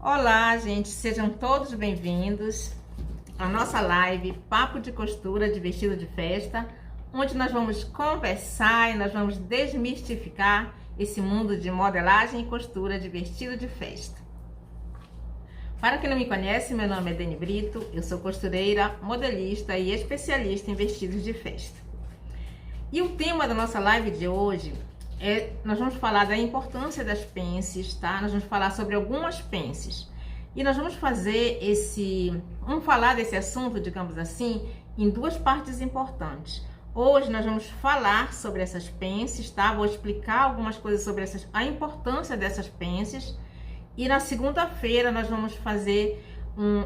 Olá, gente, sejam todos bem-vindos à nossa live Papo de Costura de Vestido de Festa, onde nós vamos conversar e nós vamos desmistificar esse mundo de modelagem e costura de vestido de festa. Para quem não me conhece, meu nome é Deni Brito, eu sou costureira, modelista e especialista em vestidos de festa. E o tema da nossa live de hoje nós vamos falar da importância das pences, tá? Nós vamos falar sobre algumas pences. E nós vamos vamos falar desse assunto, digamos assim, em duas partes importantes. Hoje nós vamos falar sobre essas pences, tá? Vou explicar algumas coisas sobre a importância dessas pences. E na segunda-feira nós vamos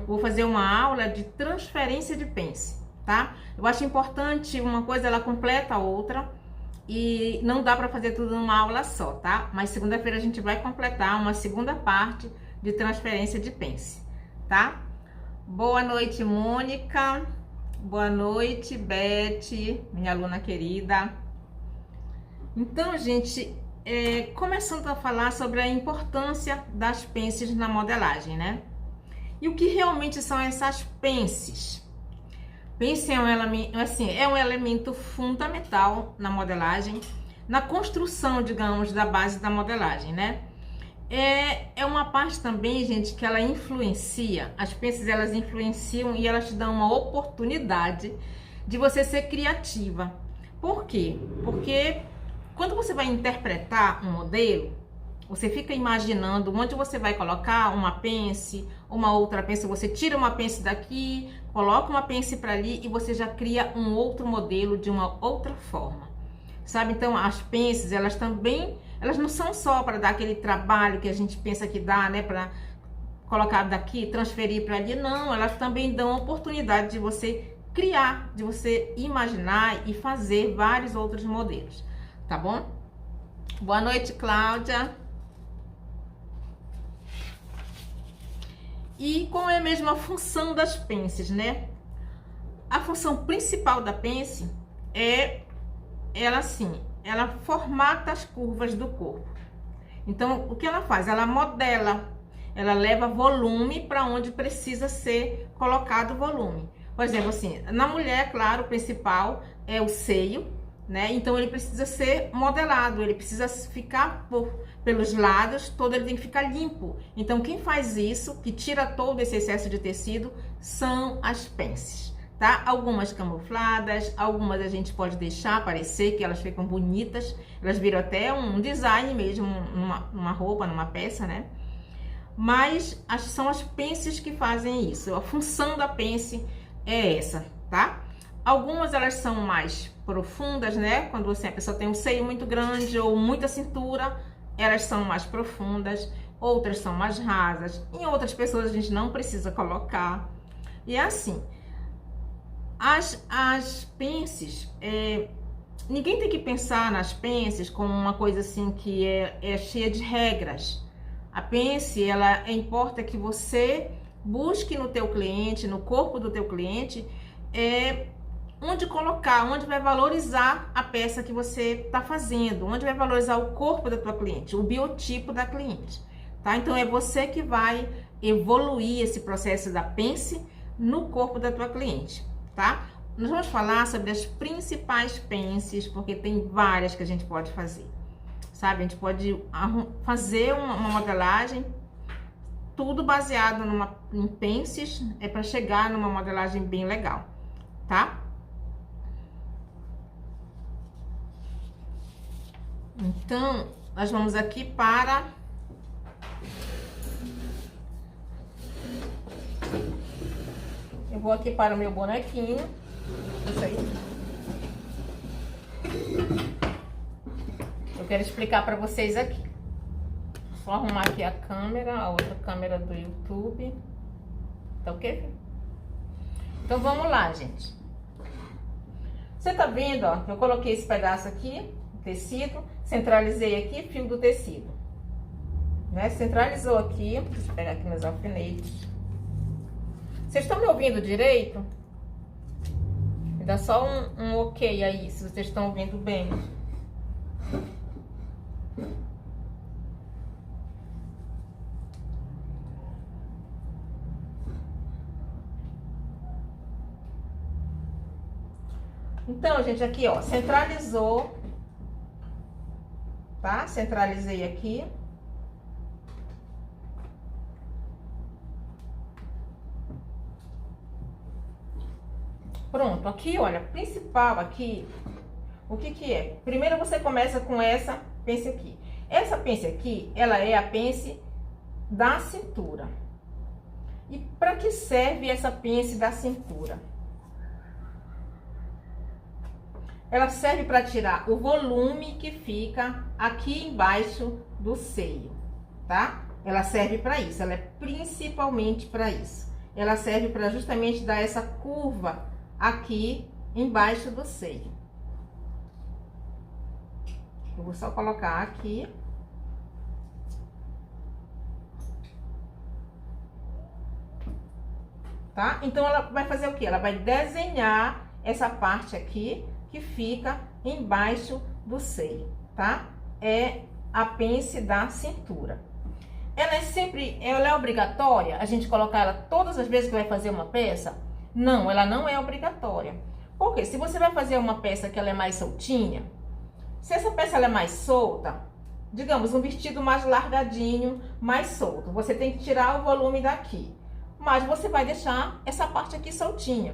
vou fazer uma aula de transferência de pence, tá? Eu acho importante, uma coisa ela completa a outra. E não dá para fazer tudo numa aula só, tá? Mas segunda-feira a gente vai completar uma segunda parte de transferência de pence, tá? Boa noite, Mônica. Boa noite, Beth, minha aluna querida. Então, gente, começando a falar sobre a importância das pences na modelagem, né? E o que realmente são essas pences? Pence é um elemento fundamental na modelagem, na construção, digamos, da base da modelagem, né? É uma parte também, gente, que ela influencia, as pences elas influenciam e elas te dão uma oportunidade de você ser criativa. Por quê? Porque quando você vai interpretar um modelo, você fica imaginando onde você vai colocar uma pence, uma outra pence, você tira uma pence daqui, coloca uma pence para ali e você já cria um outro modelo de uma outra forma, sabe? Então as pences, elas não são só para dar aquele trabalho que a gente pensa que dá, né? Para colocar daqui, transferir para ali, não, elas também dão a oportunidade de você criar, de você imaginar e fazer vários outros modelos, tá bom? Boa noite, Cláudia. E qual é mesmo a função das pences, né? A função principal da pence ela formata as curvas do corpo. Então, o que ela faz? Ela modela, ela leva volume para onde precisa ser colocado o volume. Por exemplo, assim, na mulher, claro, o principal é o seio, né? Então, ele precisa ser modelado, ele precisa ficar pelos lados, ele tem que ficar limpo. Então, quem faz isso, que tira todo esse excesso de tecido, são as pences, tá? Algumas camufladas, algumas a gente pode deixar aparecer, que elas ficam bonitas, elas viram até um design mesmo, numa roupa, numa peça, né? Mas são as pences que fazem isso, a função da pence é essa, tá? Algumas elas são mais profundas, né? Quando a pessoa tem um seio muito grande ou muita cintura, elas são mais profundas, outras são mais rasas. Em outras pessoas a gente não precisa colocar. E é assim, as pences, ninguém tem que pensar nas pences como uma coisa assim que é cheia de regras. A pence, importa que você busque no teu cliente, no corpo do teu cliente, onde colocar, onde vai valorizar a peça que você está fazendo, onde vai valorizar o corpo da tua cliente, o biotipo da cliente, tá? Então é você que vai evoluir esse processo da pence no corpo da tua cliente, tá? Nós vamos falar sobre as principais pences, porque tem várias que a gente pode fazer, sabe? A gente pode fazer uma modelagem, tudo baseado em pences, para chegar numa modelagem bem legal, tá? Então, nós vamos aqui para... Eu vou aqui para o meu bonequinho. Isso aí. Eu quero explicar para vocês aqui. Só arrumar aqui a câmera, a outra câmera do YouTube. Tá ok? Então, vamos lá, gente. Você tá vendo, ó? Eu coloquei esse pedaço aqui, tecido, centralizei aqui, fio do tecido, né? Centralizou aqui, deixa eu pegar aqui meus alfinetes. Vocês estão me ouvindo direito? Me dá só um ok aí, se vocês estão ouvindo bem. Então, gente, aqui, ó, centralizou, tá? Centralizei aqui. Pronto, aqui, olha, principal aqui, o que que é? Primeiro você começa com essa pence aqui. Essa pence aqui, ela é a pence da cintura. E para que serve essa pence da cintura? Ela serve para tirar o volume que fica aqui embaixo do seio, tá? Ela serve para isso, ela é principalmente para isso. Ela serve para justamente dar essa curva aqui embaixo do seio. Eu vou só colocar aqui. Tá? Então, ela vai fazer o quê? Ela vai desenhar essa parte aqui que fica embaixo do seio, tá? É a pence da cintura. Ela é obrigatória a gente colocar ela todas as vezes que vai fazer uma peça? Não, ela não é obrigatória. Porque se você vai fazer uma peça que ela é mais soltinha, se essa peça ela é mais solta, digamos, um vestido mais largadinho, mais solto, você tem que tirar o volume daqui. Mas você vai deixar essa parte aqui soltinha,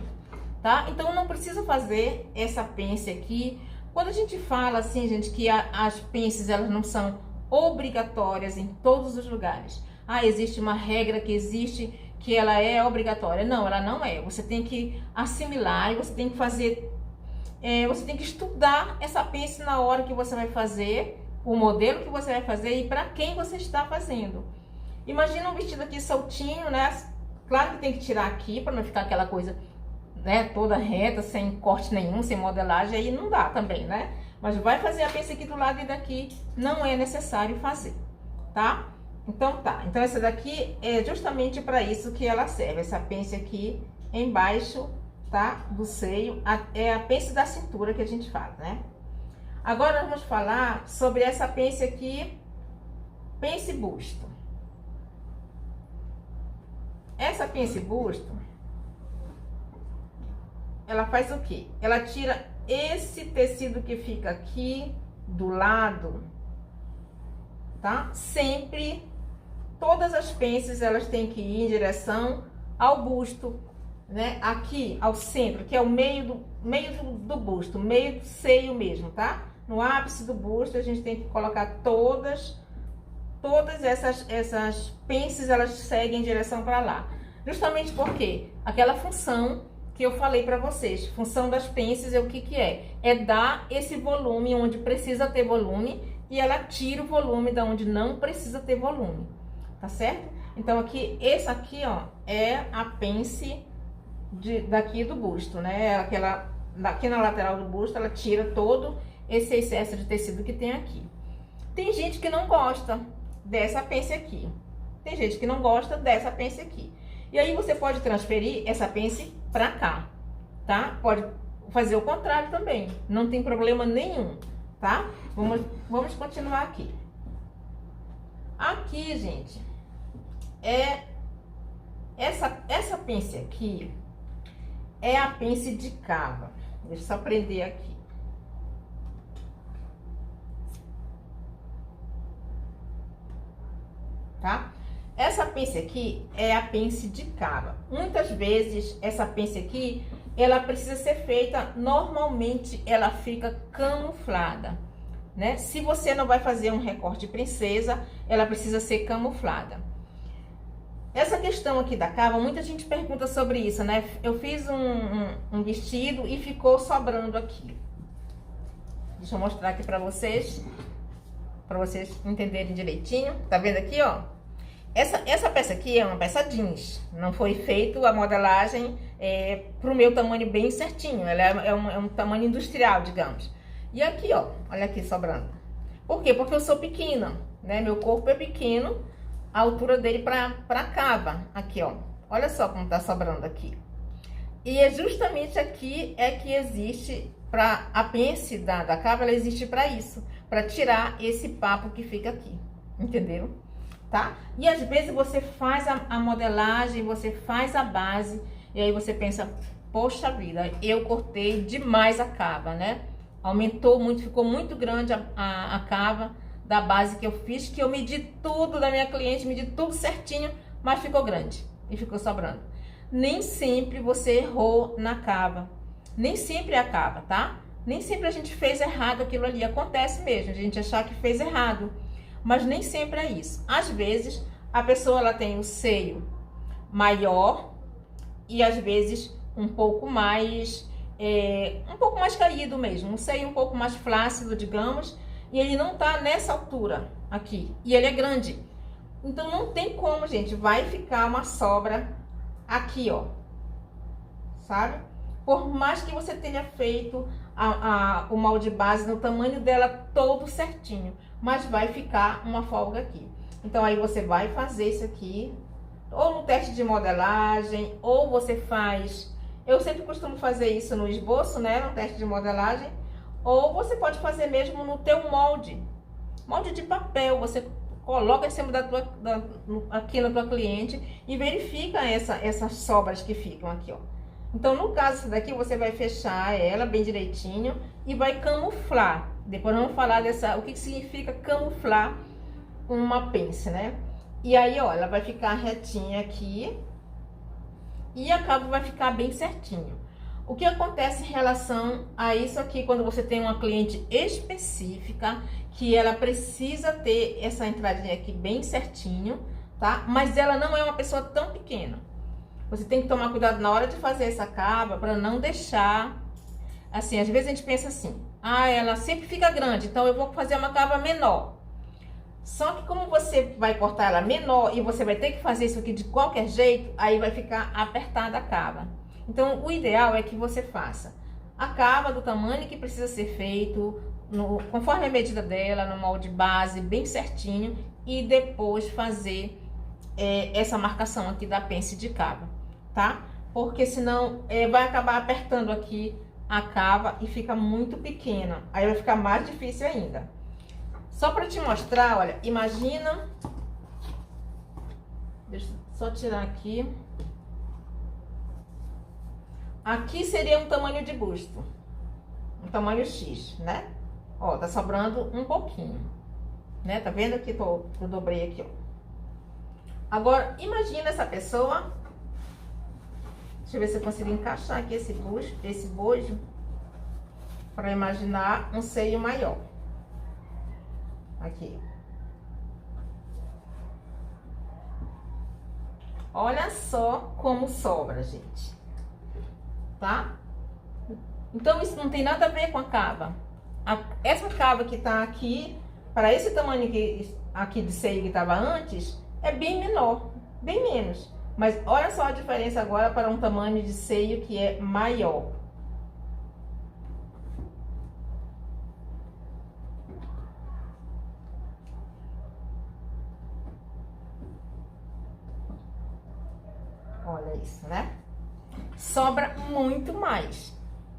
tá? Então, não precisa fazer essa pence aqui. Quando a gente fala assim, gente, que as pences, elas não são obrigatórias em todos os lugares. Ah, existe uma regra que existe que ela é obrigatória. Não, ela não é. Você tem que assimilar e você tem que fazer... você tem que estudar essa pence na hora que você vai fazer, o modelo que você vai fazer e para quem você está fazendo. Imagina um vestido aqui soltinho, né? Claro que tem que tirar aqui para não ficar aquela coisa, né, toda reta, sem corte nenhum, sem modelagem, aí não dá também, né? Mas vai fazer a pence aqui do lado e daqui não é necessário fazer, tá? Então tá, então essa daqui é justamente para isso que ela serve, essa pence aqui embaixo, tá? Do seio, é a pence da cintura que a gente fala, né? Agora nós vamos falar sobre essa pence aqui, pence busto. Essa pence busto, ela faz o quê? Ela tira esse tecido que fica aqui do lado, tá? Sempre, todas as pences, elas têm que ir em direção ao busto, né? Aqui, ao centro, que é o meio do busto, meio do seio mesmo, tá? No ápice do busto, a gente tem que colocar todas essas pences, elas seguem em direção para lá. Justamente porque aquela função que eu falei para vocês, função das pences é o que que é? É dar esse volume onde precisa ter volume e ela tira o volume da onde não precisa ter volume, tá certo? Então aqui, esse aqui, ó, é a pence daqui do busto, né? Aqui na lateral do busto, ela tira todo esse excesso de tecido que tem aqui. Tem gente que não gosta dessa pence aqui. Tem gente que não gosta dessa pence aqui. E aí você pode transferir essa pence pra cá, tá? Pode fazer o contrário também, não tem problema nenhum, tá? Vamos continuar aqui. Aqui, gente, essa pence aqui é a pence de cava. Deixa eu só prender aqui. Tá? Essa pence aqui é a pence de cava. Muitas vezes, essa pence aqui, ela precisa ser feita, normalmente ela fica camuflada, né? Se você não vai fazer um recorte princesa, ela precisa ser camuflada. Essa questão aqui da cava, muita gente pergunta sobre isso, né? Eu fiz um vestido e ficou sobrando aqui. Deixa eu mostrar aqui para vocês entenderem direitinho. Tá vendo aqui, ó? Essa peça aqui é uma peça jeans, não foi feito a modelagem pro meu tamanho bem certinho, ela é um tamanho industrial, digamos. E aqui, ó, olha aqui sobrando. Por quê? Porque eu sou pequena, né? Meu corpo é pequeno, a altura dele pra cava, aqui, ó. Olha só como tá sobrando aqui. E é justamente aqui que existe, a pence da cava, ela existe para isso, para tirar esse papo que fica aqui, entendeu? Tá? E às vezes você faz a modelagem, você faz a base, e aí você pensa, poxa vida, eu cortei demais a cava, né? Aumentou muito, ficou muito grande a cava da base que eu fiz, que eu medi tudo da minha cliente, medi tudo certinho, mas ficou grande e ficou sobrando. Nem sempre você errou na cava, nem sempre é a cava, tá? Nem sempre a gente fez errado aquilo ali, acontece mesmo, a gente achar que fez errado, mas nem sempre é isso. Às vezes, a pessoa ela tem o seio maior e às vezes um pouco mais caído mesmo, um seio um pouco mais flácido, digamos, e ele não tá nessa altura aqui, e ele é grande. Então não tem como, gente, vai ficar uma sobra aqui, ó, sabe? Por mais que você tenha feito o molde base no tamanho dela todo certinho, mas vai ficar uma folga aqui. Então aí você vai fazer isso aqui, ou no teste de modelagem, ou você faz... Eu sempre costumo fazer isso no esboço, né, no teste de modelagem, ou você pode fazer mesmo no teu molde de papel. Você coloca em cima aqui na tua cliente e verifica essas sobras que ficam aqui, ó. Então, no caso essa daqui, você vai fechar ela bem direitinho e vai camuflar. Depois vamos falar o que significa camuflar uma pence, né? E aí, ó, ela vai ficar retinha aqui e a cava vai ficar bem certinho. O que acontece em relação a isso aqui, quando você tem uma cliente específica, que ela precisa ter essa entradinha aqui bem certinho, tá? Mas ela não é uma pessoa tão pequena. Você tem que tomar cuidado na hora de fazer essa cava para não deixar... Assim, às vezes a gente pensa assim, ela sempre fica grande, então eu vou fazer uma cava menor. Só que como você vai cortar ela menor e você vai ter que fazer isso aqui de qualquer jeito, aí vai ficar apertada a cava. Então, o ideal é que você faça a cava do tamanho que precisa ser feito, conforme a medida dela, no molde base, bem certinho, e depois fazer essa marcação aqui da pence de cava, tá? Porque senão vai acabar apertando aqui a cava e fica muito pequena, aí vai ficar mais difícil ainda. Só para te mostrar, olha, imagina... Deixa eu só tirar aqui. Aqui seria um tamanho de busto, um tamanho X, né? Ó, tá sobrando um pouquinho, né? Tá vendo que eu dobrei aqui, ó. Agora, imagina essa pessoa... Deixa eu ver se eu consigo encaixar aqui esse bojo, para imaginar um seio maior. Aqui. Olha só como sobra, gente. Tá? Então, isso não tem nada a ver com a cava. Essa cava que tá aqui, para esse tamanho aqui de seio que tava antes, é bem menor, bem menos. Mas olha só a diferença agora para um tamanho de seio que é maior. Olha isso, né? Sobra muito mais.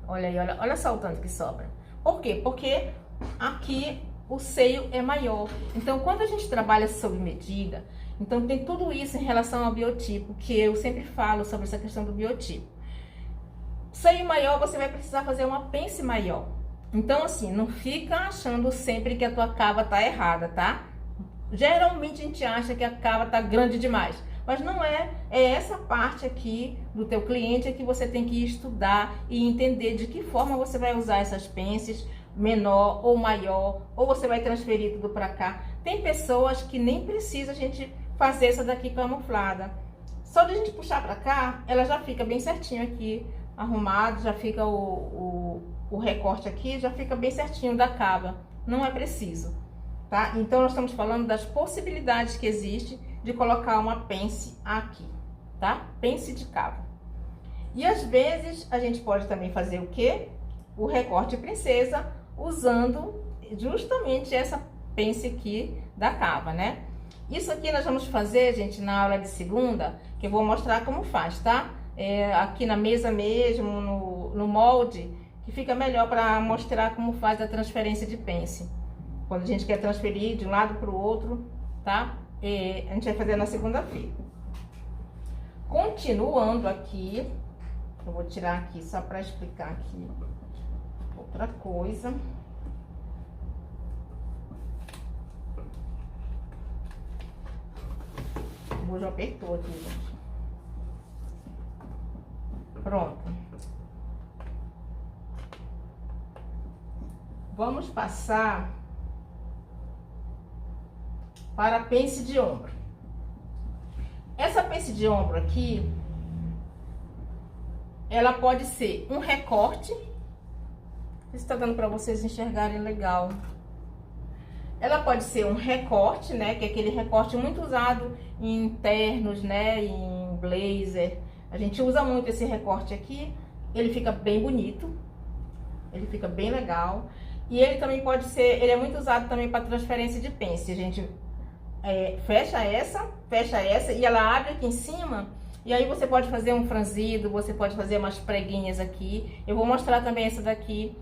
Olha aí, olha só o tanto que sobra. Por quê? Porque aqui o seio é maior. Então, quando a gente trabalha sob medida, então tem tudo isso em relação ao biotipo, que eu sempre falo sobre essa questão do biotipo. Seio maior, você vai precisar fazer uma pence maior. Então, assim, não fica achando sempre que a tua cava tá errada, tá? Geralmente a gente acha que a cava tá grande demais. Mas não é essa parte aqui do teu cliente que você tem que estudar e entender de que forma você vai usar essas pences, menor ou maior, ou você vai transferir tudo para cá. Tem pessoas que nem precisa a gente fazer essa daqui camuflada. Só de a gente puxar para cá, ela já fica bem certinho aqui, arrumado, já fica o recorte aqui, já fica bem certinho da cava. Não é preciso, tá? Então nós estamos falando das possibilidades que existe de colocar uma pence aqui, tá? Pence de cava. E às vezes a gente pode também fazer o quê? O recorte princesa, usando justamente essa pence aqui da cava, né? Isso aqui nós vamos fazer, gente, na aula de segunda, que eu vou mostrar como faz, tá? Aqui na mesa mesmo, no molde, que fica melhor para mostrar como faz a transferência de pence. Quando a gente quer transferir de um lado para o outro, tá? A gente vai fazer na segunda-feira. Continuando aqui, Eu vou tirar aqui só para explicar aqui outra coisa. O bojo apertou aqui, gente. Pronto. Vamos passar para a pence de ombro. Essa pence de ombro aqui, ela pode ser um recorte. Está dando para vocês enxergarem legal. Ela pode ser um recorte, né? Que é aquele recorte muito usado em ternos, né? Em blazer. A gente usa muito esse recorte aqui. Ele fica bem bonito. Ele fica bem legal. E ele também pode ser, ele é muito usado também para transferência de pence. A gente fecha essa e ela abre aqui em cima. E aí você pode fazer um franzido, você pode fazer umas preguinhas aqui. Eu vou mostrar também essa daqui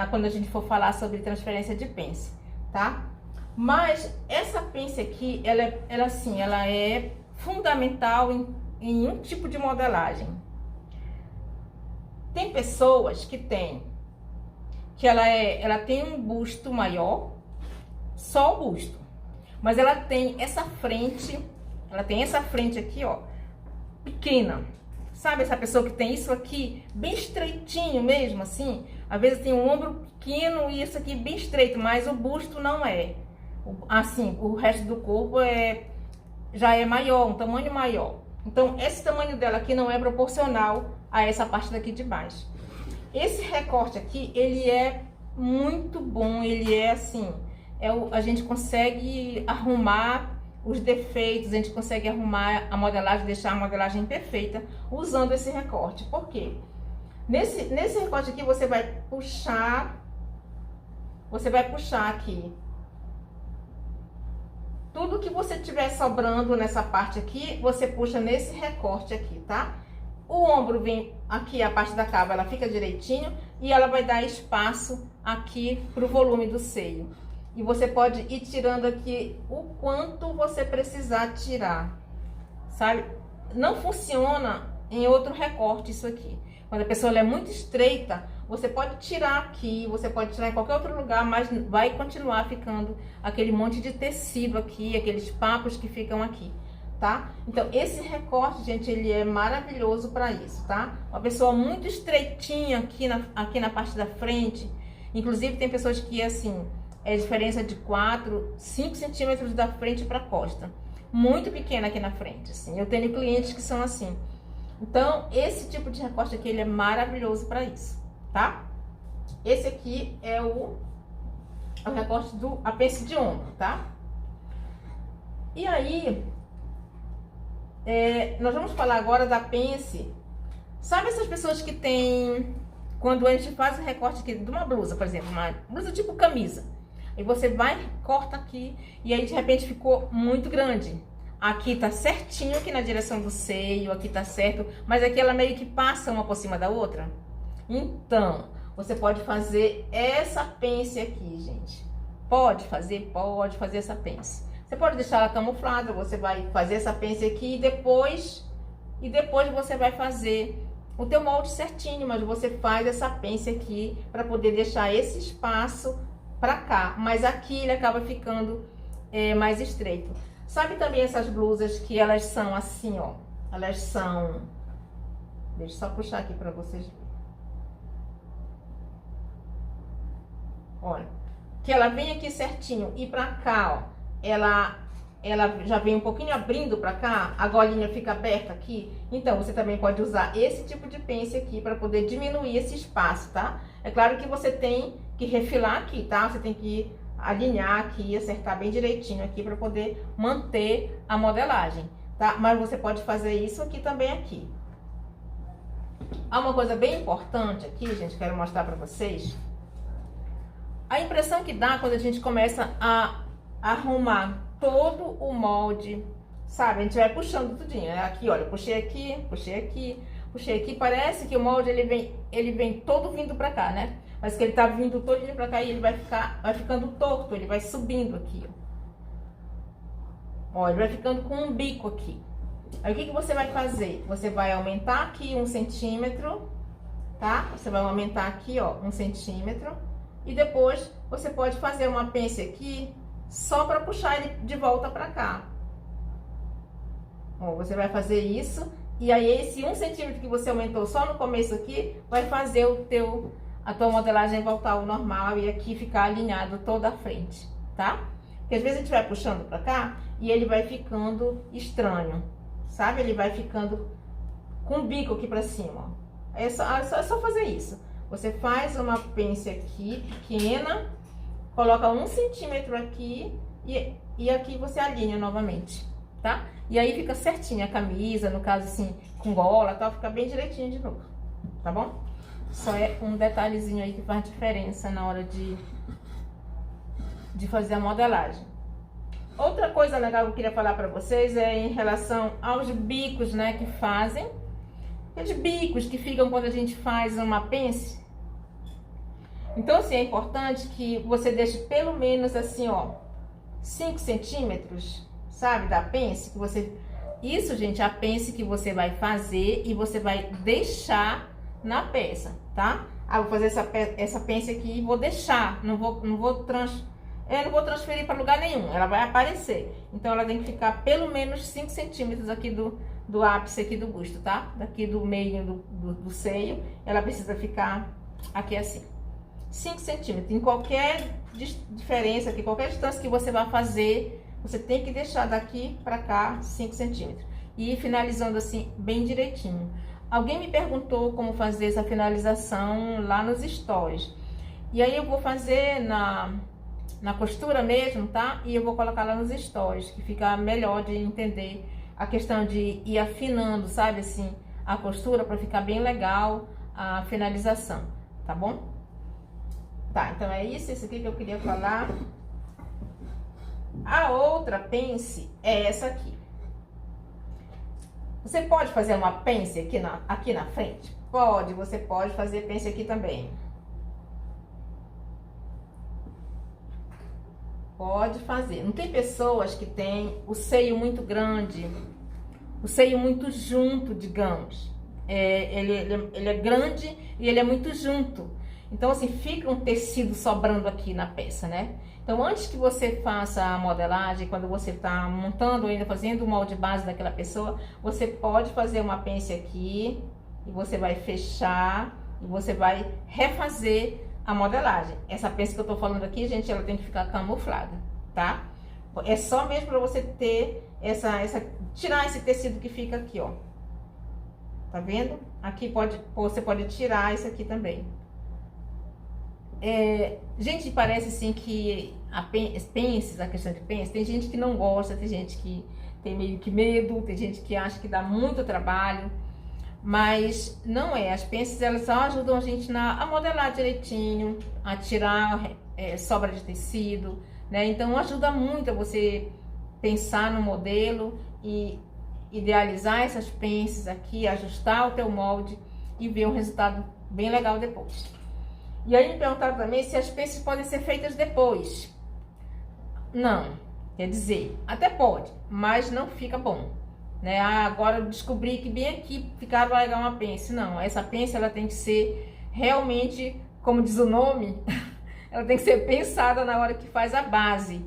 quando a gente for falar sobre transferência de pence, tá? Mas essa pence aqui, ela é fundamental em um tipo de modelagem. Tem pessoas que ela tem um busto maior, só o busto, mas ela tem essa frente aqui, ó, pequena. Sabe essa pessoa que tem isso aqui bem estreitinho mesmo, assim? Às vezes tem um ombro pequeno e isso aqui bem estreito, mas o busto não é. Assim, o resto do corpo já é maior, um tamanho maior. Então, esse tamanho dela aqui não é proporcional a essa parte daqui de baixo. Esse recorte aqui, ele é muito bom, ele é assim, a gente consegue arrumar os defeitos, a gente consegue arrumar a modelagem, deixar a modelagem perfeita usando esse recorte. Por quê? Nesse recorte aqui, você vai puxar aqui. Tudo que você tiver sobrando nessa parte aqui, você puxa nesse recorte aqui, tá? O ombro vem aqui, a parte da cava, ela fica direitinho e ela vai dar espaço aqui pro volume do seio. E você pode ir tirando aqui o quanto você precisar tirar, sabe? Não funciona em outro recorte isso aqui. Quando a pessoa é muito estreita, você pode tirar aqui, você pode tirar em qualquer outro lugar, mas vai continuar ficando aquele monte de tecido aqui, aqueles papos que ficam aqui, tá? Então, esse recorte, gente, ele é maravilhoso para isso, tá? Uma pessoa muito estreitinha aqui na parte da frente, inclusive tem pessoas que, assim, é diferença de 4, 5 centímetros da frente para a costa. Muito pequena aqui na frente, assim. Eu tenho clientes que são assim. Então, esse tipo de recorte aqui, ele é maravilhoso para isso, tá? Esse aqui é o recorte a pence de ombro, tá? E aí, nós vamos falar agora da pence. Sabe essas pessoas que tem, quando a gente faz o recorte aqui de uma blusa, por exemplo, uma blusa tipo camisa, e você vai, corta aqui, e aí de repente ficou muito grande. Aqui tá certinho, aqui na direção do seio, aqui tá certo, mas aqui ela meio que passa uma por cima da outra. Então, você pode fazer essa pence aqui, gente. Pode fazer essa pence. Você pode deixar ela camuflada, você vai fazer essa pence aqui e depois você vai fazer o teu molde certinho, mas você faz essa pence aqui para poder deixar esse espaço para cá, mas aqui ele acaba ficando mais estreito. Sabe também essas blusas que elas são assim, ó, elas são, deixa eu só puxar aqui para vocês verem. Olha, que ela vem aqui certinho e pra cá, ó, ela já vem um pouquinho abrindo pra cá, a golinha fica aberta aqui. Então, você também pode usar esse tipo de pence aqui para poder diminuir esse espaço, tá? É claro que você tem que refilar aqui, tá? Você tem que alinhar aqui, acertar bem direitinho aqui para poder manter a modelagem, tá? Mas você pode fazer isso aqui também aqui. Há uma coisa bem importante aqui, gente, quero mostrar para vocês. A impressão que dá quando a gente começa a arrumar todo o molde, sabe? A gente vai puxando tudinho, né? Aqui, olha, puxei aqui, puxei aqui, puxei aqui. Parece que o molde ele vem todo vindo pra cá, né? Mas que ele tá vindo todo vindo pra cá e ele vai ficando torto, ele vai subindo aqui, ó. Ó, ele vai ficando com um bico aqui. Aí o que você vai fazer? Você vai aumentar aqui 1 centímetro, tá? Você vai aumentar aqui, ó, 1 centímetro. E depois você pode fazer uma pence aqui só para puxar ele de volta para cá. Ó, você vai fazer isso. E aí esse 1 centímetro que você aumentou só no começo aqui, vai fazer a tua modelagem voltar ao normal e aqui ficar alinhado toda a frente, tá? Porque às vezes a gente vai puxando para cá e ele vai ficando estranho, sabe? Ele vai ficando com o bico aqui para cima, ó. É só fazer isso. Você faz uma pence aqui pequena, coloca 1 centímetro aqui e aqui você alinha novamente, tá? E aí fica certinha a camisa, no caso assim, com gola, tal, fica bem direitinho de novo, tá bom? Só é um detalhezinho aí que faz diferença na hora de fazer a modelagem. Outra coisa legal que eu queria falar para vocês é em relação aos bicos, né, que fazem. Aqueles bicos que ficam quando a gente faz uma pence. Então, assim, é importante que você deixe pelo menos assim, ó, 5 centímetros, sabe, da pence que você... Isso, gente, é a pence que você vai fazer e você vai deixar na peça, tá? Ah, vou fazer essa pence aqui e vou deixar, não vou transferir para lugar nenhum, ela vai aparecer. Então, ela tem que ficar pelo menos 5 centímetros aqui do ápice aqui do busto, tá? Daqui do meio do seio, ela precisa ficar aqui assim. 5 centímetros. Em qualquer diferença aqui, qualquer distância que você vai fazer, você tem que deixar daqui para cá 5 centímetros. E ir finalizando assim, bem direitinho. Alguém me perguntou como fazer essa finalização lá nos stories. E aí eu vou fazer na costura mesmo, tá? E eu vou colocar lá nos stories, que fica melhor de entender a questão de ir afinando, sabe, assim, a costura para ficar bem legal a finalização, tá bom? Tá, então é isso aqui que eu queria falar. A outra pence é essa aqui. Você pode fazer uma pence aqui na frente? Pode, você pode fazer pence aqui também. Pode fazer. Não tem pessoas que têm o seio muito grande, o seio muito junto, digamos. Ele é grande e ele é muito junto. Então, assim, fica um tecido sobrando aqui na peça, né? Então, antes que você faça a modelagem, quando você está montando, ainda fazendo o molde base daquela pessoa, você pode fazer uma pence aqui e você vai fechar e você vai refazer a modelagem. Essa pence que eu tô falando aqui, gente, ela tem que ficar camuflada, tá? É só mesmo para você ter tirar esse tecido que fica aqui, ó. Tá vendo? Aqui você pode tirar isso aqui também. Gente, parece assim que a questão de pence, tem gente que não gosta, tem gente que tem meio que medo, tem gente que acha que dá muito trabalho, mas não é. As pences, elas só ajudam a gente a modelar direitinho, a tirar sobra de tecido, né? Então ajuda muito a você pensar no modelo e idealizar essas pences aqui, ajustar o teu molde e ver um resultado bem legal depois. E aí me perguntaram também se as pences podem ser feitas depois. Não, quer dizer, até pode, mas não fica bom, né? Agora eu descobri que bem aqui ficava legal uma pence. Não, essa pence ela tem que ser realmente, como diz o nome, ela tem que ser pensada na hora que faz a base,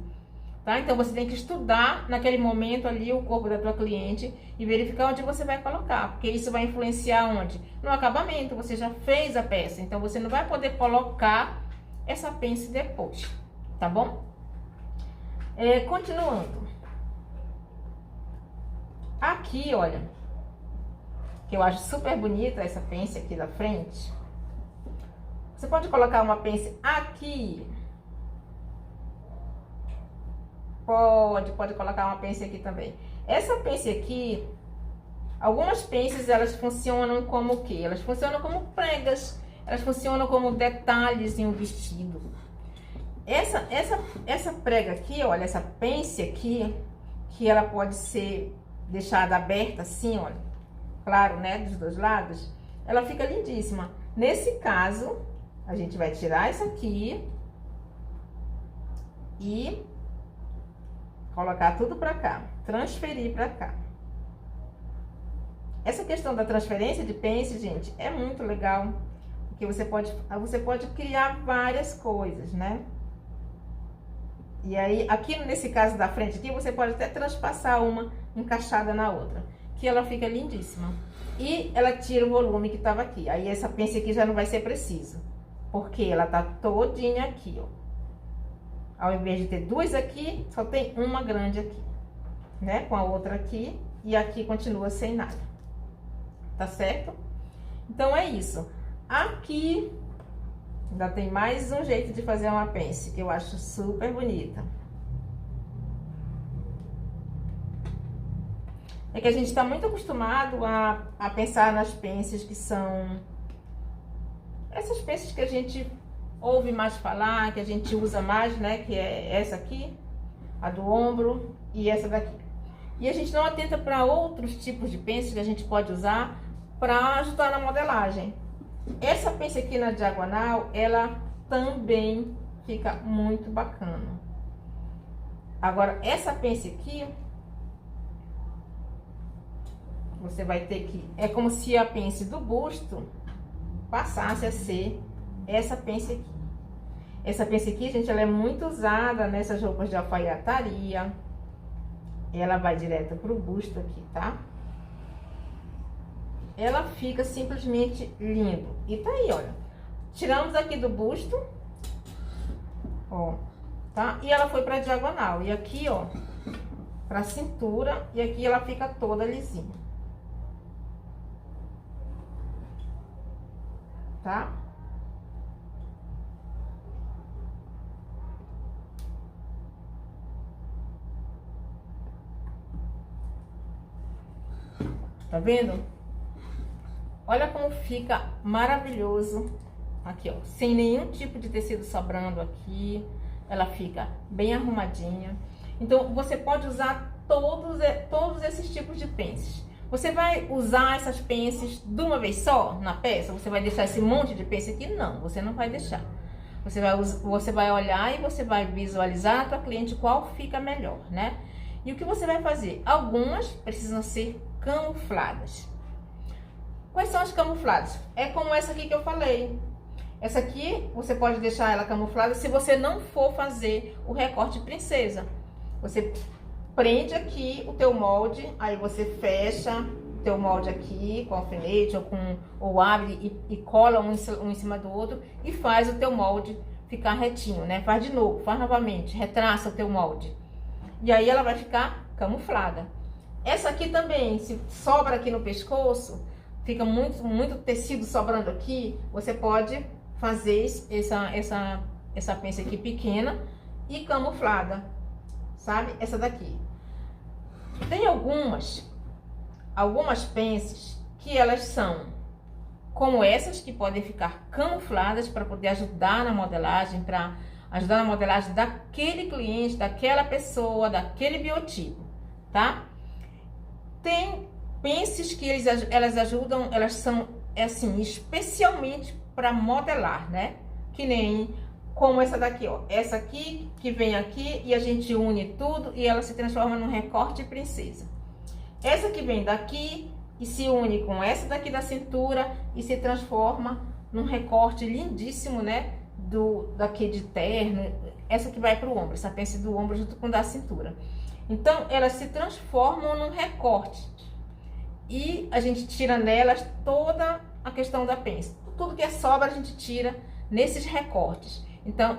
tá? Então você tem que estudar naquele momento ali o corpo da tua cliente e verificar onde você vai colocar, porque isso vai influenciar onde? No acabamento. Você já fez a peça, então você não vai poder colocar essa pence depois, tá bom? Continuando. Aqui, olha, que eu acho super bonita essa pence aqui da frente. Você pode colocar uma pence aqui. Pode colocar uma pence aqui também. Essa pence aqui, algumas pences elas funcionam como o quê? Elas funcionam como pregas, elas funcionam como detalhes em um vestido. Essa prega aqui, olha, essa pence aqui, que ela pode ser deixada aberta assim, olha, claro, né, dos dois lados, ela fica lindíssima. Nesse caso, a gente vai tirar isso aqui e colocar tudo pra cá, transferir pra cá. Essa questão da transferência de pence, gente, é muito legal, porque você pode criar várias coisas, né? E aí, aqui nesse caso da frente aqui, você pode até transpassar uma encaixada na outra, que ela fica lindíssima. E ela tira o volume que estava aqui. Aí essa pence aqui já não vai ser preciso, porque ela tá todinha aqui, ó. Ao invés de ter duas aqui, só tem uma grande aqui, né? Com a outra aqui, e aqui continua sem nada. Tá certo? Então é isso. Aqui ainda tem mais um jeito de fazer uma pence, que eu acho super bonita. É que a gente está muito acostumado a pensar nas pences que são... essas pences que a gente ouve mais falar, que a gente usa mais, né? Que é essa aqui, a do ombro e essa daqui. E a gente não atenta para outros tipos de pences que a gente pode usar para ajudar na modelagem. Essa pence aqui na diagonal, ela também fica muito bacana. Agora, essa pence aqui, você vai ter que... é como se a pence do busto passasse a ser essa pence aqui. Essa pence aqui, gente, ela é muito usada nessas roupas de alfaiataria. Ela vai direto pro busto aqui, tá? Ela fica simplesmente lindo. E tá aí, olha. Tiramos aqui do busto, ó, tá? E ela foi pra diagonal. E aqui, ó, pra cintura. E aqui ela fica toda lisinha. Tá? Tá vendo? Olha como fica maravilhoso aqui, ó, sem nenhum tipo de tecido sobrando aqui. Ela fica bem arrumadinha. Então, você pode usar todos esses tipos de pences. Você vai usar essas pences de uma vez só na peça? Você vai deixar esse monte de pence aqui? Não, você não vai deixar. Você vai olhar e você vai visualizar a tua cliente qual fica melhor, né? E o que você vai fazer? Algumas precisam ser camufladas. Quais são as camufladas? É como essa aqui que eu falei. Essa aqui, você pode deixar ela camuflada se você não for fazer o recorte princesa. Você prende aqui o teu molde, aí você fecha o teu molde aqui com alfinete ou abre e cola um em cima do outro e faz o teu molde ficar retinho, né? Faz de novo, faz novamente, retraça o teu molde. E aí ela vai ficar camuflada. Essa aqui também, se sobra aqui no pescoço, fica muito tecido sobrando aqui, você pode fazer essa pence aqui pequena e camuflada, sabe? Essa daqui. Tem algumas pences que elas são como essas, que podem ficar camufladas para poder ajudar na modelagem, daquele cliente, daquela pessoa, daquele biotipo, tá? Tem pences que elas ajudam, elas são assim, especialmente para modelar, né? Que nem como essa daqui, ó. Essa aqui, que vem aqui e a gente une tudo e ela se transforma num recorte princesa. Essa que vem daqui e se une com essa daqui da cintura e se transforma num recorte lindíssimo, né? Daqui de terno. Essa que vai para o ombro, essa pence do ombro junto com da cintura. Então, elas se transformam num recorte. E a gente tira nelas toda a questão da pence. Tudo que é sobra a gente tira nesses recortes. Então,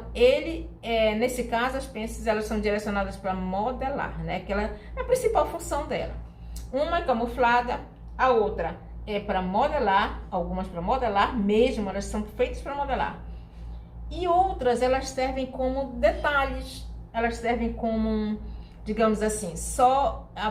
nesse caso, as pences elas são direcionadas para modelar, né? Que ela é a principal função dela. Uma é camuflada, a outra é para modelar, algumas para modelar mesmo, elas são feitas para modelar. E outras, elas servem como detalhes, elas servem como, digamos assim,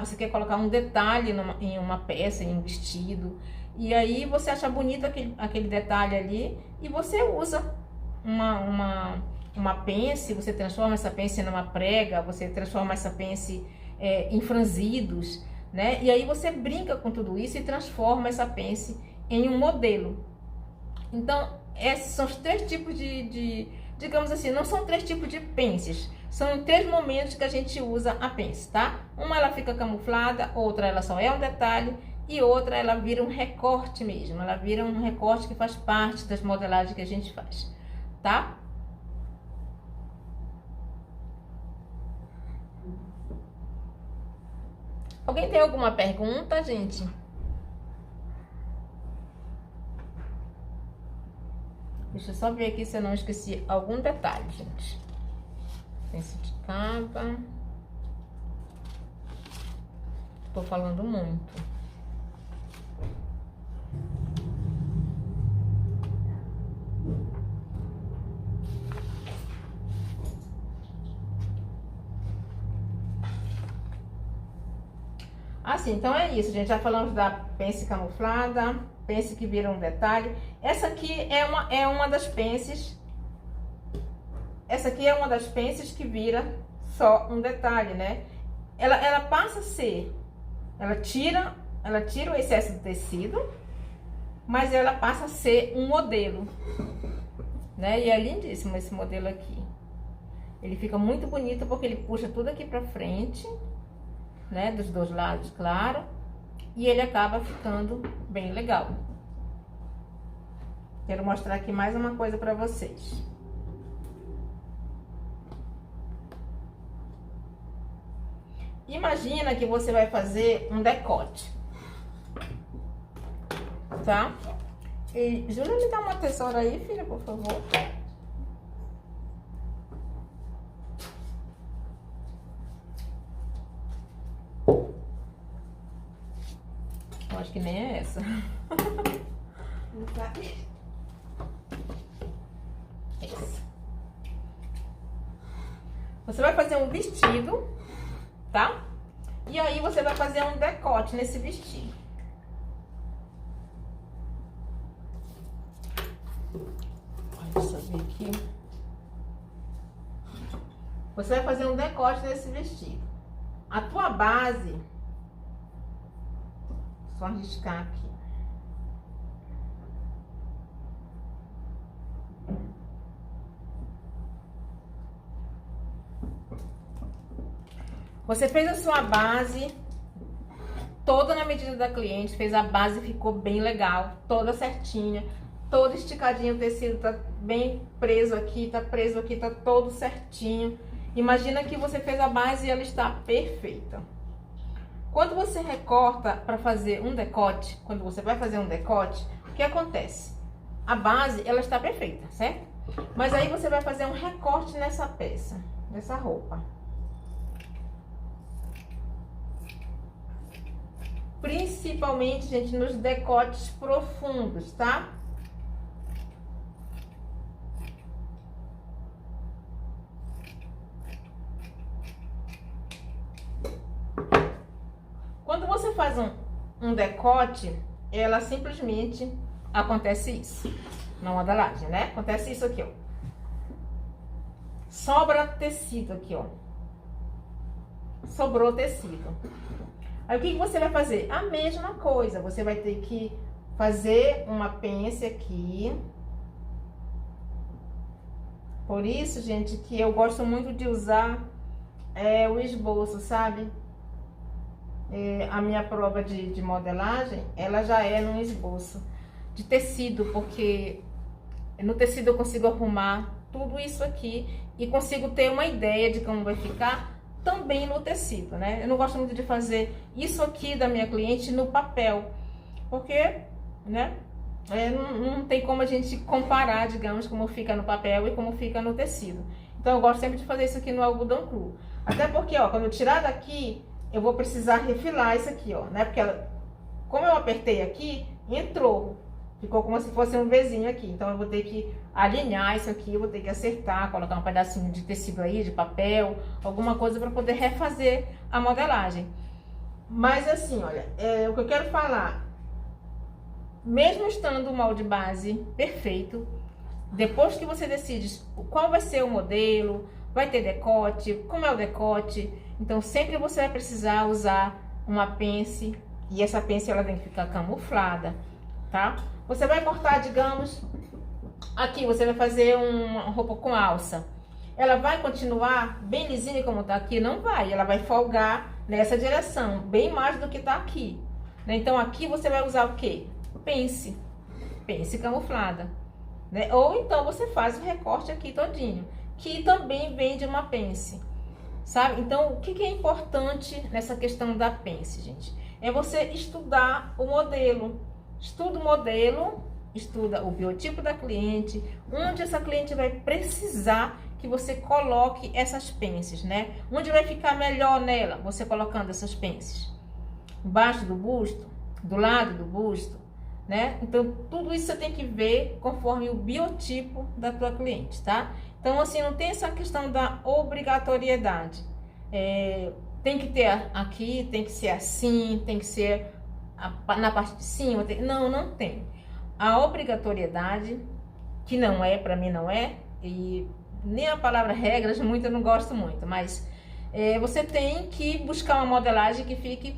você quer colocar um detalhe em uma peça, em um vestido, e aí você acha bonito aquele detalhe ali, e você usa uma pence, você transforma essa pence numa prega, você transforma essa pence em franzidos, né? E aí você brinca com tudo isso e transforma essa pence em um modelo. Então, esses são os três tipos digamos assim, não são três tipos de pences, são 3 momentos que a gente usa a pence, tá? Uma ela fica camuflada, outra ela só é um detalhe e outra ela vira um recorte mesmo, ela vira um recorte que faz parte das modelagens que a gente faz, tá? Alguém tem alguma pergunta, gente? Deixa eu só ver aqui se eu não esqueci algum detalhe, gente. Penso de capa. Tô falando muito. Assim, então é isso, gente. Já falamos da pence camuflada, pence que vira um detalhe. Essa aqui é uma das pences. Essa aqui é uma das pences que vira só um detalhe, né? Ela passa a ser, ela tira o excesso do tecido, mas ela passa a ser um modelo, né? E é lindíssimo esse modelo aqui. Ele fica muito bonito porque ele puxa tudo aqui pra frente, né, dos dois lados, claro, e ele acaba ficando bem legal. Quero mostrar aqui mais uma coisa para vocês. Imagina que você vai fazer um decote, tá? E Júlia, me dá uma tesoura aí, filha, por favor. Acho que nem é essa. Não sabe? Essa. Você vai fazer um vestido, tá? E aí você vai fazer um decote nesse vestido. Deixa eu ver aqui. Você vai fazer um decote nesse vestido. A tua base... Só arriscar aqui. Você fez a sua base toda na medida da cliente, fez a base, ficou bem legal, toda certinha, toda esticadinha, o tecido tá bem preso aqui, tá todo certinho. Imagina que você fez a base e ela está perfeita. Quando você recorta para fazer um decote, quando você vai fazer um decote, o que acontece? A base, ela está perfeita, certo? Mas aí você vai fazer um recorte nessa peça, nessa roupa. Principalmente, gente, nos decotes profundos, tá? Quando você faz um decote, ela simplesmente acontece isso. Na modelagem, né? Acontece isso aqui, ó. Sobra tecido aqui, ó. Sobrou tecido. Aí o que você vai fazer? A mesma coisa. Você vai ter que fazer uma pence aqui. Por isso, gente, que eu gosto muito de usar o esboço, sabe? A minha prova de modelagem, ela já é num esboço de tecido, porque no tecido eu consigo arrumar tudo isso aqui e consigo ter uma ideia de como vai ficar também no tecido, né? Eu não gosto muito de fazer isso aqui da minha cliente no papel, porque, né, não tem como a gente comparar, digamos, como fica no papel e como fica no tecido. Então eu gosto sempre de fazer isso aqui no algodão cru. Até porque, ó, quando eu tirar daqui, eu vou precisar refilar isso aqui, ó, né? Porque ela, como eu apertei aqui, entrou. Ficou como se fosse um Vzinho aqui. Então eu vou ter que alinhar isso aqui, eu vou ter que acertar, colocar um pedacinho de tecido aí, de papel, alguma coisa para poder refazer a modelagem. Mas assim, olha, o que eu quero falar, mesmo estando o molde base perfeito, depois que você decide qual vai ser o modelo, vai ter decote, como é o decote, então sempre você vai precisar usar uma pence, e essa pence ela tem que ficar camuflada, tá? Você vai cortar, digamos, aqui você vai fazer uma roupa com alça. Ela vai continuar bem lisinha como tá aqui? Não vai, ela vai folgar nessa direção, bem mais do que tá aqui. né? Então aqui você vai usar o quê? Pence camuflada, né? Ou então você faz o recorte aqui todinho, que também vem de uma pence, sabe? Então o que é importante nessa questão da pence, gente? É você estudar o modelo. Estuda o modelo, estuda o biotipo da cliente, onde essa cliente vai precisar que você coloque essas pences, né? Onde vai ficar melhor nela, você colocando essas pences? Embaixo do busto, do lado do busto, né? Então, tudo isso você tem que ver conforme o biotipo da tua cliente, tá? Então, assim, não tem essa questão da obrigatoriedade. Tem que ter aqui, tem que ser assim, tem que ser na parte de cima. Não tem. A obrigatoriedade, que não é, para mim não é, e nem a palavra regras, muito eu não gosto muito, mas você tem que buscar uma modelagem que fique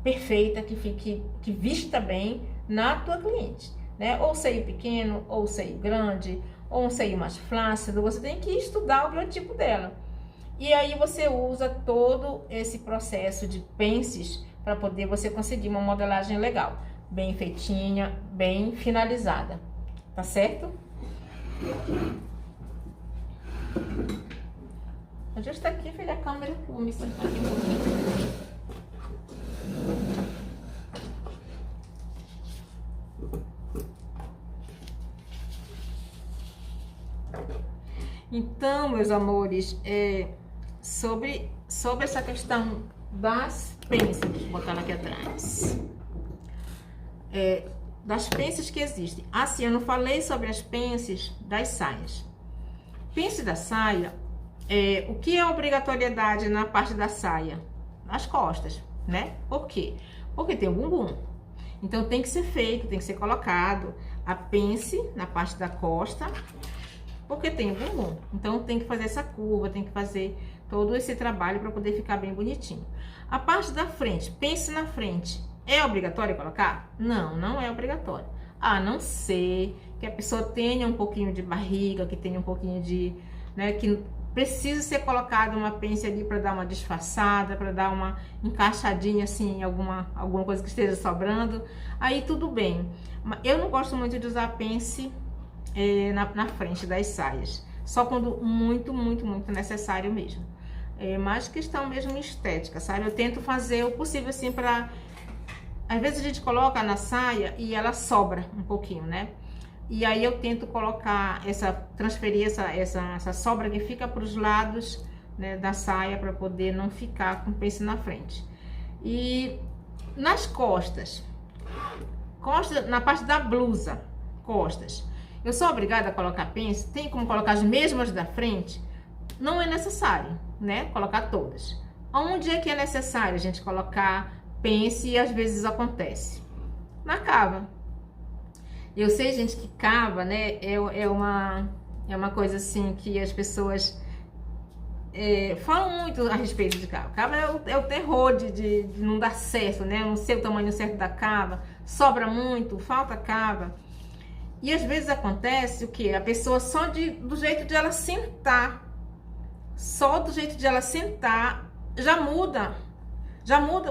perfeita, que vista bem na tua cliente, né? Ou seio pequeno, ou seio grande, ou um seio mais flácido. Você tem que estudar o biotipo dela. E aí você usa todo esse processo de pences para poder você conseguir uma modelagem legal, bem feitinha, bem finalizada, tá certo? Ajusta aqui, filha, a câmera, vou me sentar aqui um pouquinho. Então, meus amores, sobre essa questão das pences, deixa eu botar ela aqui atrás, das pences que existem. Assim, eu não falei sobre as pences das saias. Pence da saia, o que é obrigatoriedade na parte da saia? Nas costas, né? Por quê? Porque tem o bumbum. Então, tem que ser feito, tem que ser colocado a pence na parte da costa, porque tem o bumbum. Então, tem que fazer essa curva, tem que fazer todo esse trabalho para poder ficar bem bonitinho. A parte da frente, pence na frente, é obrigatório colocar? Não, não é obrigatório. A não ser que a pessoa tenha um pouquinho de barriga, que tenha um pouquinho de, né, que precisa ser colocada uma pence ali para dar uma disfarçada, para dar uma encaixadinha assim, alguma coisa que esteja sobrando. Aí tudo bem. Eu não gosto muito de usar pence na frente das saias, só quando muito necessário mesmo. Mais questão mesmo estética, sabe? Eu tento fazer o possível assim para... Às vezes a gente coloca na saia e ela sobra um pouquinho, né? E aí eu tento colocar transferir essa sobra que fica para os lados, né, da saia, para poder não ficar com pence na frente. E nas costas, na parte da blusa, costas, eu sou obrigada a colocar pence? Tem como colocar as mesmas da frente? Não é necessário, né? Colocar todas. Onde é que é necessário a gente colocar pence e às vezes acontece? Na cava. Eu sei, gente, que cava, né, é uma coisa assim que as pessoas falam muito a respeito de cava. Cava é o terror de não dar certo, né? Não sei o tamanho certo da cava, sobra muito, falta cava. E às vezes acontece o que? A pessoa do jeito de ela sentar, já muda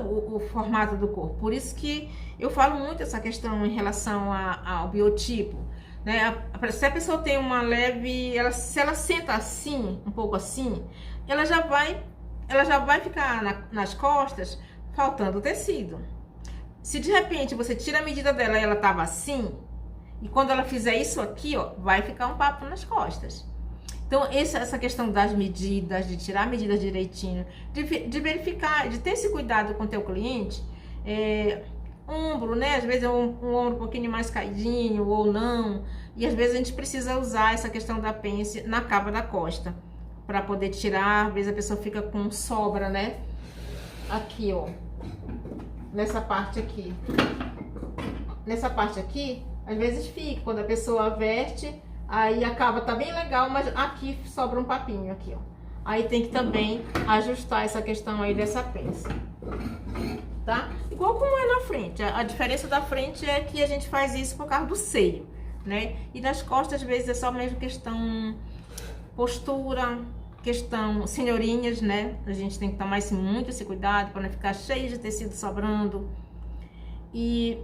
o formato do corpo. Por isso que eu falo muito essa questão em relação ao biotipo, né? Se a pessoa tem uma leve, se ela senta assim, um pouco assim, ela já vai ficar nas costas faltando tecido. Se de repente você tira a medida dela e ela tava assim, e quando ela fizer isso aqui, ó, vai ficar um papo nas costas. Então, essa questão das medidas, de tirar a medida direitinho, de verificar, de ter esse cuidado com o teu cliente, ombro, né? Às vezes é um ombro um pouquinho mais caidinho ou não, e às vezes a gente precisa usar essa questão da pence na cava da costa, para poder tirar. Às vezes a pessoa fica com sobra, né? Aqui, ó, nessa parte aqui, às vezes fica, quando a pessoa veste, aí a cava tá bem legal, mas aqui sobra um papinho aqui, ó. Aí tem que também ajustar essa questão aí dessa pence, tá? Igual como é na frente. A diferença da frente é que a gente faz isso por causa do seio, né? E nas costas, às vezes, é só mesmo questão postura, questão senhorinhas, né? A gente tem que tomar muito esse cuidado para não ficar cheio de tecido sobrando. E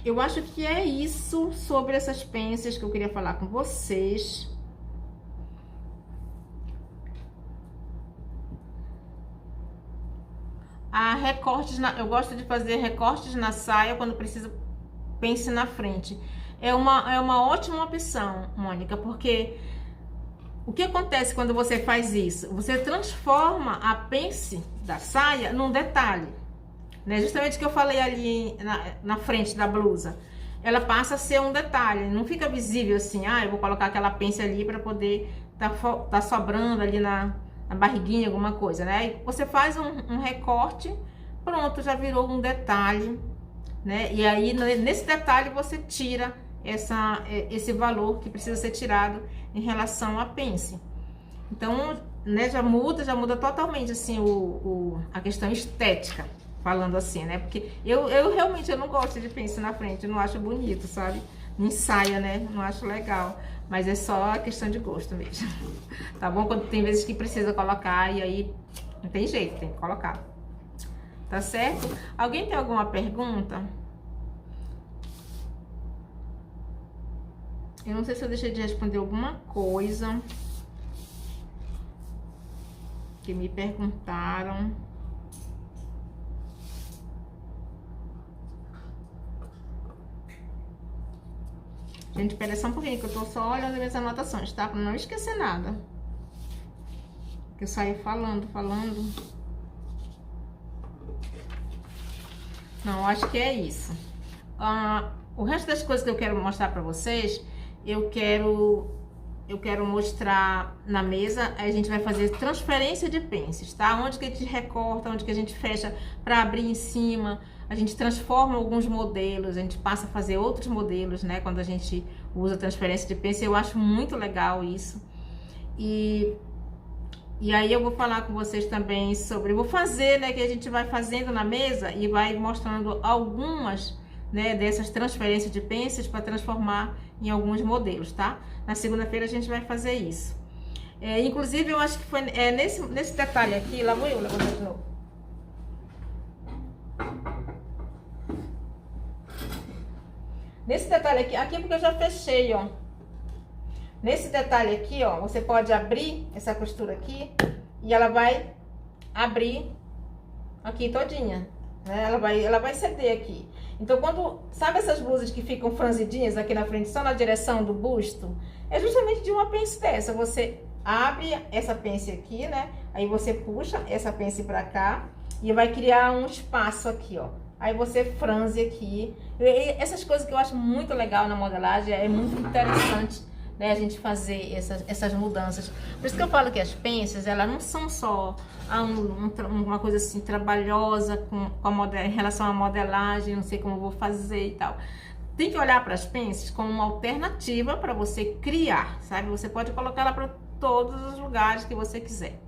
eu acho que é isso sobre essas pences que eu queria falar com vocês. Eu gosto de fazer recortes na saia quando precisa pence na frente. É uma ótima opção, Mônica, porque o que acontece quando você faz isso? Você transforma a pence da saia num detalhe, né? Justamente o que eu falei ali na frente da blusa. Ela passa a ser um detalhe, não fica visível assim, eu vou colocar aquela pence ali para poder tá sobrando ali na barriguinha alguma coisa, né? E você faz um recorte, pronto, já virou um detalhe, né? E aí nesse detalhe você tira esse valor que precisa ser tirado em relação à pence. Então, né, já muda totalmente assim a questão estética, falando assim, né? Porque eu realmente não gosto de pence na frente, eu não acho bonito, sabe? Em saia, né? Não acho legal. Mas é só a questão de gosto mesmo. Tá bom? Quando tem vezes que precisa colocar e aí não tem jeito, tem que colocar. Tá certo? Alguém tem alguma pergunta? Eu não sei se eu deixei de responder alguma coisa que me perguntaram. Gente, espera só um pouquinho que eu tô só olhando as minhas anotações, tá? Pra não esquecer nada. Que eu saí falando. Não, acho que é isso. O resto das coisas que eu quero mostrar pra vocês, eu quero mostrar na mesa. A gente vai fazer transferência de pences, tá? Onde que a gente recorta, onde que a gente fecha pra abrir em cima. A gente transforma alguns modelos, a gente passa a fazer outros modelos, né? Quando a gente usa transferência de pence, eu acho muito legal isso. E aí eu vou falar com vocês também sobre... Vou fazer, né? Que a gente vai fazendo na mesa e vai mostrando algumas, né? Dessas transferências de pences para transformar em alguns modelos, tá? Na segunda-feira a gente vai fazer isso. Inclusive, eu acho que foi nesse detalhe aqui... Lá vou eu levantar de novo. Nesse detalhe aqui porque eu já fechei, ó. Nesse detalhe aqui, ó, você pode abrir essa costura aqui e ela vai abrir aqui todinha, né? Ela vai ceder aqui. Então, sabe essas blusas que ficam franzidinhas aqui na frente, só na direção do busto? É justamente de uma pence dessa. Você abre essa pence aqui, né? Aí você puxa essa pence pra cá e vai criar um espaço aqui, ó. Aí você franze aqui. Essas coisas que eu acho muito legal na modelagem, é muito interessante, né, a gente fazer essas mudanças. Por isso que eu falo que as pences, elas não são só uma coisa assim trabalhosa em relação à modelagem, não sei como eu vou fazer e tal. Tem que olhar para as pences como uma alternativa para você criar, sabe? Você pode colocar ela para todos os lugares que você quiser.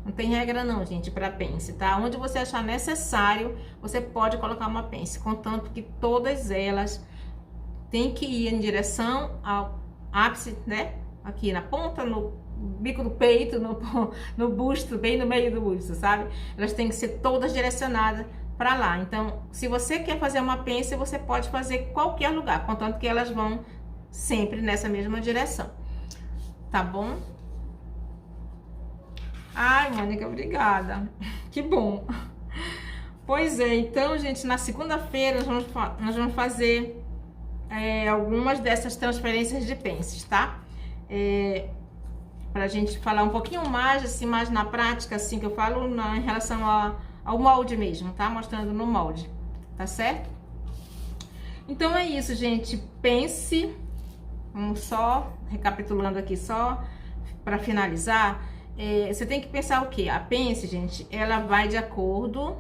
Não tem regra não, gente, para pence, tá? Onde você achar necessário, você pode colocar uma pence, contanto que todas elas têm que ir em direção ao ápice, né? Aqui na ponta, no bico do peito, no busto, bem no meio do busto, sabe? Elas têm que ser todas direcionadas para lá. Então, se você quer fazer uma pence, você pode fazer em qualquer lugar, contanto que elas vão sempre nessa mesma direção. Tá bom? Ai, Mônica, obrigada. Que bom. Pois é, então, gente, na segunda-feira nós vamos fazer algumas dessas transferências de pences, tá? Pra gente falar um pouquinho mais, assim, mais na prática, assim, que eu falo em relação ao molde mesmo, tá? Mostrando no molde, tá certo? Então é isso, gente. Pence. Vamos só, recapitulando aqui só, para finalizar. Você tem que pensar o quê? A pence, gente, ela vai de acordo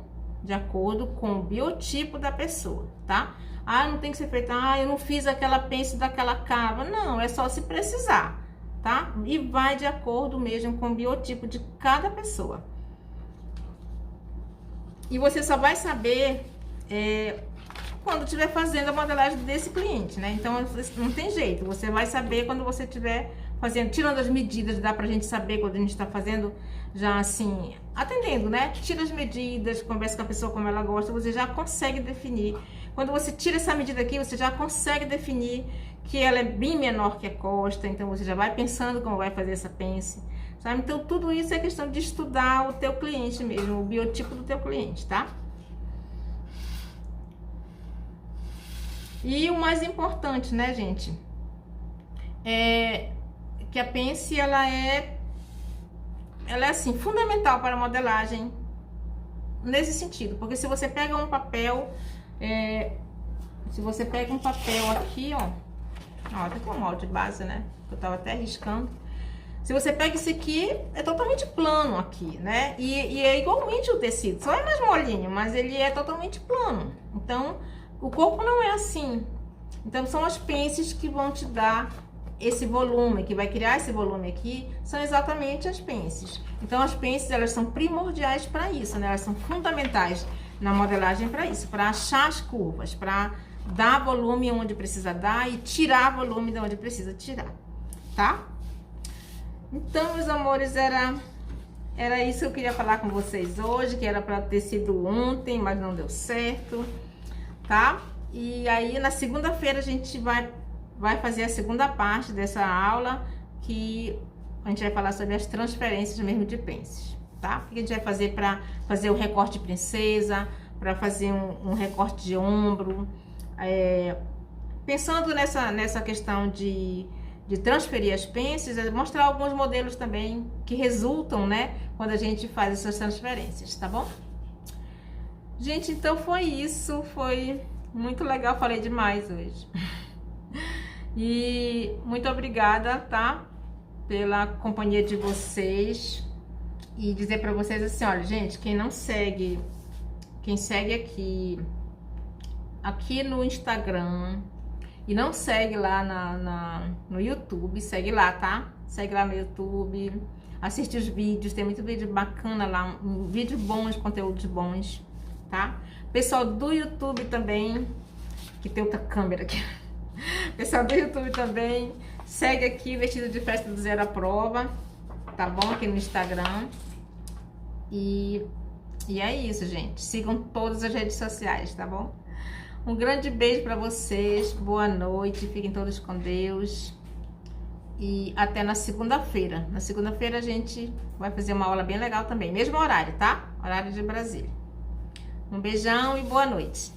com o biotipo da pessoa, tá? Não tem que ser feita, eu não fiz aquela pence daquela cava. Não, é só se precisar, tá? E vai de acordo mesmo com o biotipo de cada pessoa. E você só vai saber quando estiver fazendo a modelagem desse cliente, né? Então, não tem jeito, você vai saber quando você estiver fazendo, tirando as medidas, dá pra gente saber quando a gente tá fazendo, já assim, atendendo, né? Tira as medidas, conversa com a pessoa como ela gosta, você já consegue definir Quando você tira essa medida aqui, você já consegue definir que ela é bem menor que a costa, então você já vai pensando como vai fazer essa pence, sabe? Então tudo isso é questão de estudar o teu cliente mesmo, o biotipo do teu cliente, tá? E o mais importante, né, gente, é que a pence, ela é assim, fundamental para a modelagem nesse sentido, porque se você pega um papel, aqui, ó, até com o molde base, né, eu tava até riscando. Se você pega esse aqui, é totalmente plano aqui, né, e é igualmente o tecido, só é mais molinho, mas ele é totalmente plano. Então, o corpo não é assim. Então, são as pences que vão te dar esse volume, que vai criar esse volume aqui, são exatamente as pences. Então, as pences, elas são primordiais para isso, né? Elas são fundamentais na modelagem para isso, para achar as curvas, para dar volume onde precisa dar e tirar volume de onde precisa tirar, tá? Então, meus amores, era isso que eu queria falar com vocês hoje, que era para ter sido ontem, mas não deu certo, tá? E aí, na segunda-feira, a gente vai fazer a segunda parte dessa aula, que a gente vai falar sobre as transferências mesmo de pences, tá? O que a gente vai fazer para fazer o recorte de princesa, para fazer um recorte de ombro, pensando nessa questão de transferir as pences, mostrar alguns modelos também que resultam, né, quando a gente faz essas transferências, tá bom? Gente, então foi isso, foi muito legal, falei demais hoje. E muito obrigada, tá? Pela companhia de vocês. E dizer pra vocês assim, olha, gente, quem segue aqui no Instagram e não segue lá no YouTube, segue lá, tá? Segue lá no YouTube, assiste os vídeos, tem muito vídeo bacana lá, vídeos bons, conteúdos bons, tá? Pessoal do YouTube também, que tem outra câmera aqui. Pessoal do YouTube também, segue aqui Vestido de Festa do Zero à Prova, tá bom? Aqui no Instagram. E é isso, gente. Sigam todas as redes sociais, tá bom? Um grande beijo pra vocês, boa noite, fiquem todos com Deus. E até na segunda-feira. Na segunda-feira a gente vai fazer uma aula bem legal também, mesmo horário, tá? Horário de Brasília. Um beijão e boa noite.